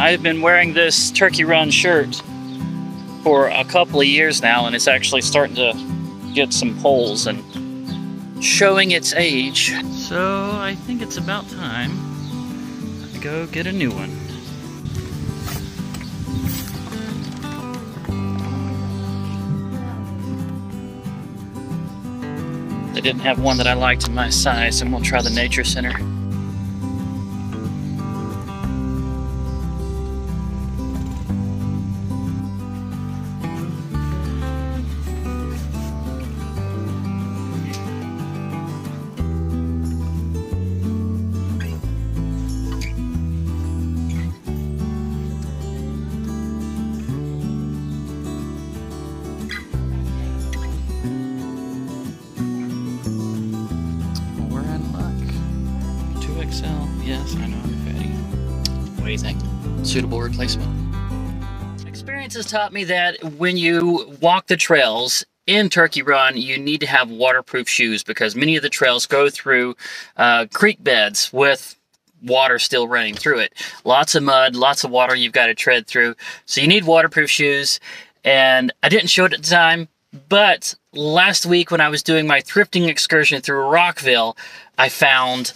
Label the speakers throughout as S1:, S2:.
S1: I've been wearing this Turkey Run shirt for a couple of years now, and it's actually starting to get some holes and showing its age. So I think it's about time to go get a new one. They didn't have one that I liked in my size, and we'll try the Nature Center. Yes, I know, I'm fatty. What do you think? Suitable replacement? Experience has taught me that when you walk the trails in Turkey Run, you need to have waterproof shoes because many of the trails go through creek beds with water still running through it. Lots of mud, lots of water you've got to tread through. So you need waterproof shoes, and I didn't show it at the time, but last week when I was doing my thrifting excursion through Rockville, I found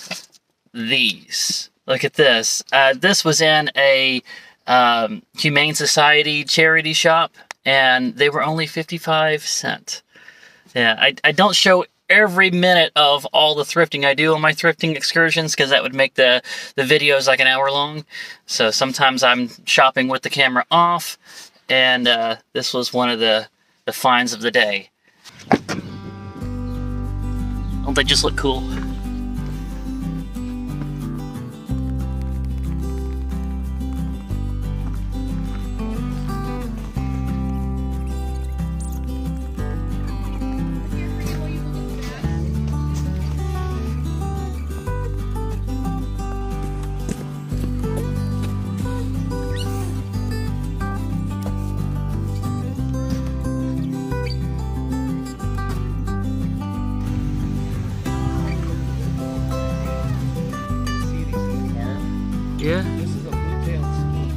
S1: these. Look at this. This was in a Humane Society charity shop, and they were only 55 cents. Yeah, I don't show every minute of all the thrifting I do on my thrifting excursions because that would make the videos like an hour long. So sometimes I'm shopping with the camera off, and this was one of the finds of the day. Don't they just look cool? Yeah.
S2: This is a blue-tailed skink,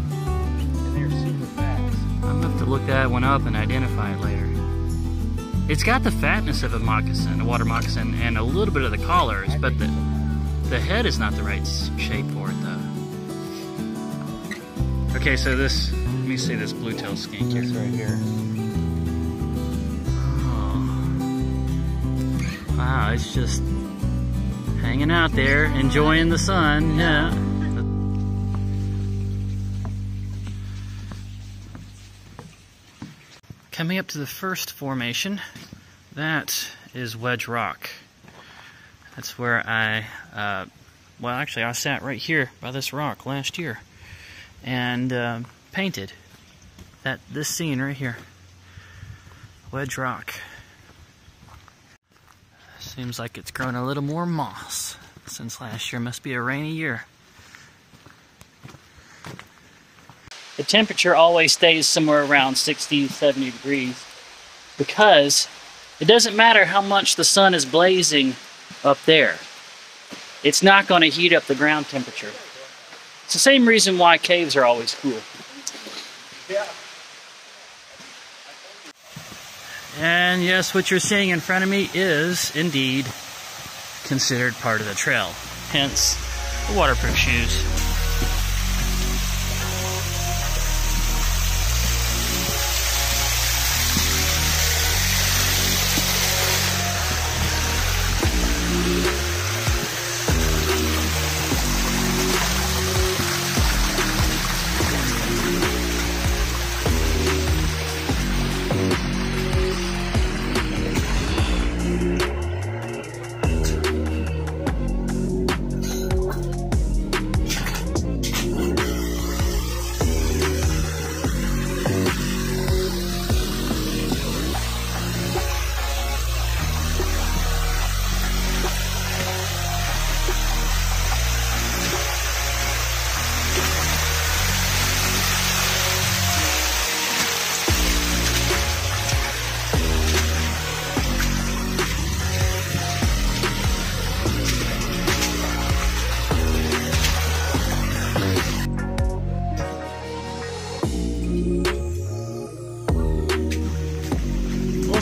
S2: and they're super fast.
S1: I'm gonna have to look that one up and identify it later. It's got the fatness of a moccasin, a water moccasin, and a little bit of the collars, but the head is not the right shape for it, though. Okay, so this, let me see this blue-tailed skink here.
S2: This right here.
S1: Oh. Wow, it's just hanging out there, enjoying the sun, yeah. Coming up to the first formation, that is Wedge Rock. That's where I, well actually I sat right here by this rock last year and painted this scene right here. Wedge Rock. Seems like it's grown a little more moss since last year. Must be a rainy year. The temperature always stays somewhere around 60, 70 degrees because it doesn't matter how much the sun is blazing up there. It's not going to heat up the ground temperature. It's the same reason why caves are always cool.
S2: Yeah.
S1: And yes, what you're seeing in front of me is indeed considered part of the trail. Hence, the waterproof shoes.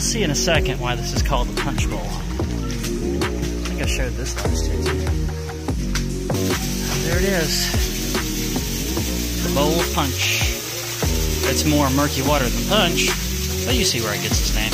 S1: see in a second why this is called the punch bowl. I think I showed this last year too. There it is. The bowl of punch. It's more murky water than punch, but you see where it gets its name.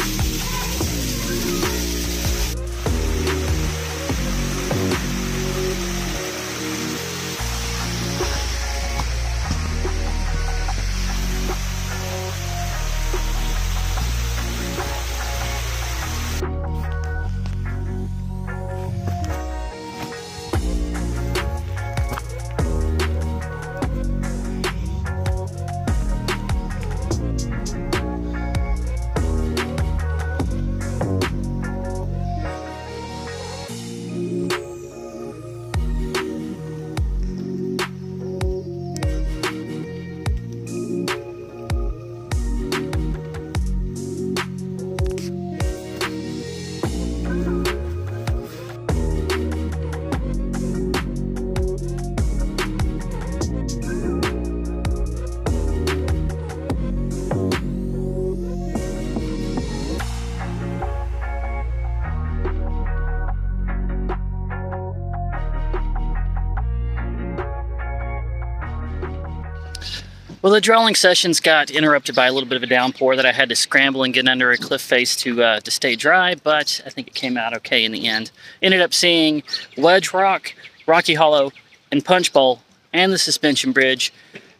S1: Well, the drawing sessions got interrupted by a little bit of a downpour that I had to scramble and get under a cliff face to stay dry, but I think it came out okay in the end. Ended up seeing Ledge Rock, Rocky Hollow, and Punch Bowl, and the suspension bridge.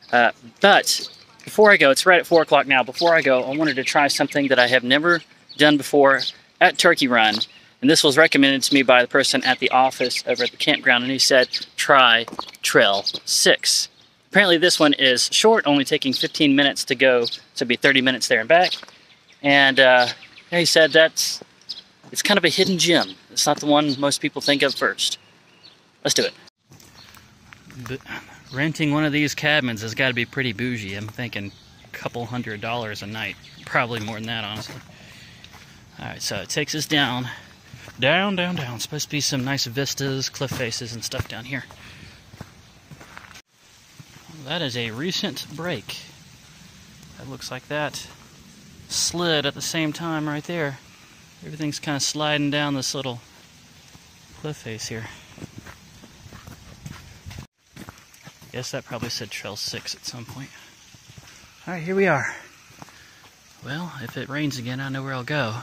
S1: But before I go, it's right at 4 o'clock now. Before I go, I wanted to try something that I have never done before at Turkey Run. And this was recommended to me by the person at the office over at the campground, and he said, try Trail 6. Apparently this one is short, only taking 15 minutes to go, so it'd be 30 minutes there and back. And he said it's kind of a hidden gem. It's not the one most people think of first. Let's do it. But renting one of these cabins has got to be pretty bougie. I'm thinking a couple $100 a night. Probably more than that, honestly. Alright, so it takes us down. Down, down, down. It's supposed to be some nice vistas, cliff faces, and stuff down here. That is a recent break. That looks like that slid at the same time right there. Everything's kind of sliding down this little cliff face here. Guess that probably said Trail 6 at some point. Alright, here we are. Well, if it rains again, I know where I'll go.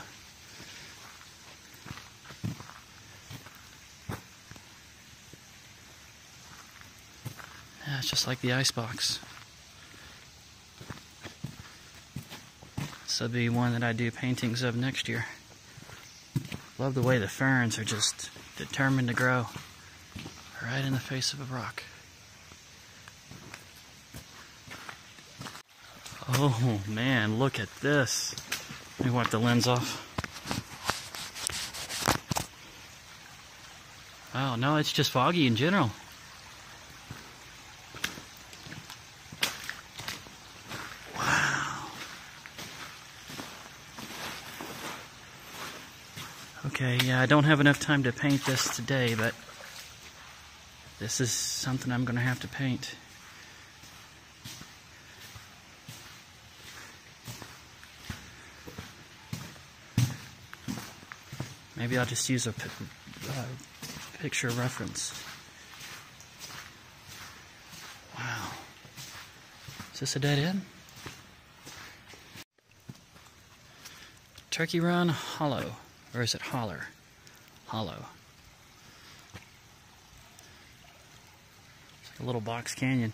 S1: Yeah, it's just like the icebox. This will be one that I do paintings of next year. Love the way the ferns are just determined to grow right in the face of a rock. Oh man, look at this. Let me wipe the lens off. Wow, no, it's just foggy in general. Okay, yeah, I don't have enough time to paint this today, but this is something I'm going to have to paint. Maybe I'll just use a picture reference. Wow. Is this a dead end? Turkey Run Hollow. Or is it Holler? Hollow. It's like a little box canyon.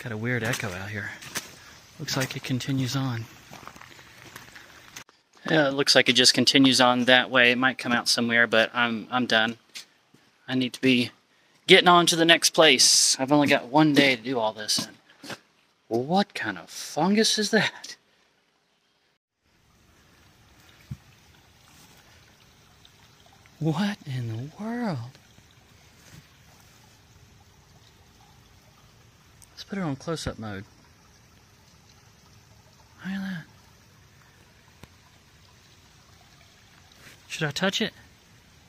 S1: Got a weird echo out here. Looks like it continues on. Yeah, it looks like it just continues on that way. It might come out somewhere, but I'm done. I need to be getting on to the next place. I've only got one day to do all this. What kind of fungus is that? What in the world? Let's put it on close-up mode. Look at that. Should I touch it?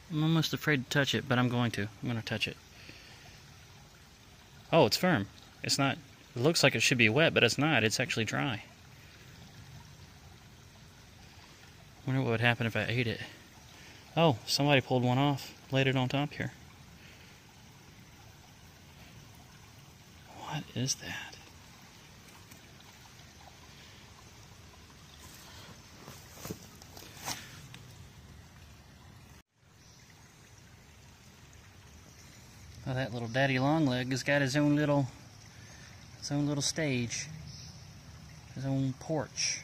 S1: I'm almost afraid to touch it, but I'm going to. I'm going to touch it. Oh, it's firm. It's not. It looks like it should be wet, but it's not. It's actually dry. Wonder what would happen if I ate it. Oh, somebody pulled one off, laid it on top here. What is that? Oh, that little daddy longleg has got his own little stage, his own porch.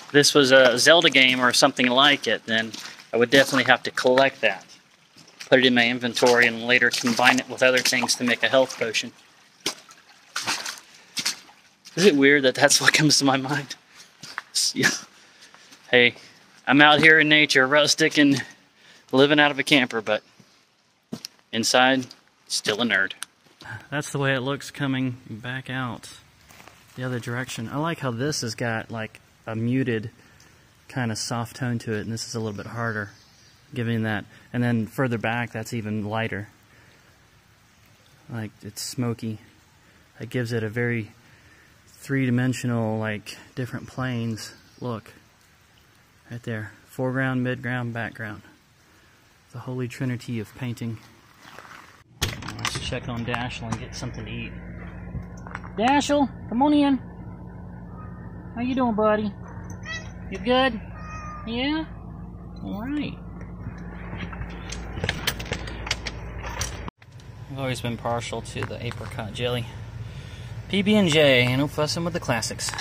S1: If this was a Zelda game or something like it, then I would definitely have to collect that, put it in my inventory, and later combine it with other things to make a health potion. Is it weird that that's what comes to my mind? Yeah. Hey, I'm out here in nature, rustic and living out of a camper, but inside, still a nerd. That's the way it looks coming back out the other direction. I like how this has got like a muted kind of soft tone to it, and this is a little bit harder, giving that. And then further back, that's even lighter. Like, it's smoky. It gives it a very three-dimensional, like, different planes look. Right there. Foreground, midground, background. The holy trinity of painting. Let's check on Dashel and get something to eat. Dashel, come on in. How you doing, buddy? You good? Yeah? Alright. I've always been partial to the apricot jelly. PB&J, no fussing with the classics.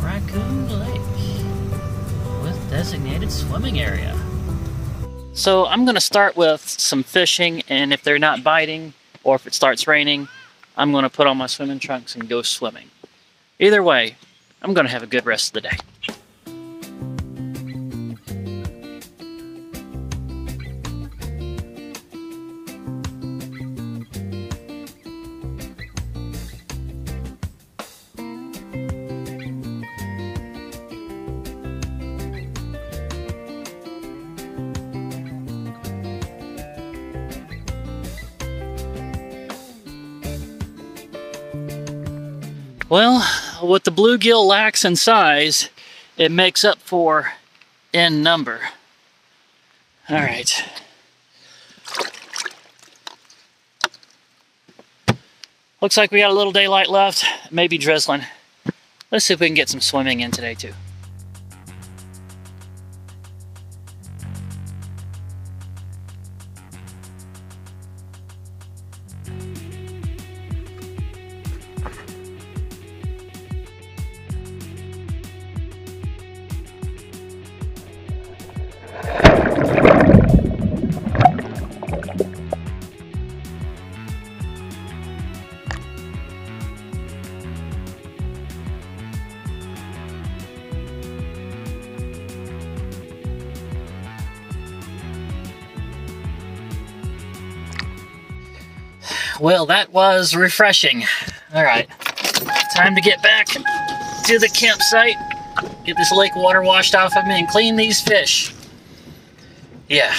S1: Raccoon Lake with designated swimming area. So I'm going to start with some fishing, and if they're not biting or if it starts raining, I'm going to put on my swimming trunks and go swimming. Either way, I'm going to have a good rest of the day. Well, what the bluegill lacks in size, it makes up for in number. All right. Looks like we got a little daylight left, maybe drizzling. Let's see if we can get some swimming in today too. Well, that was refreshing. All right, time to get back to the campsite, get this lake water washed off of me, and clean these fish. Yeah.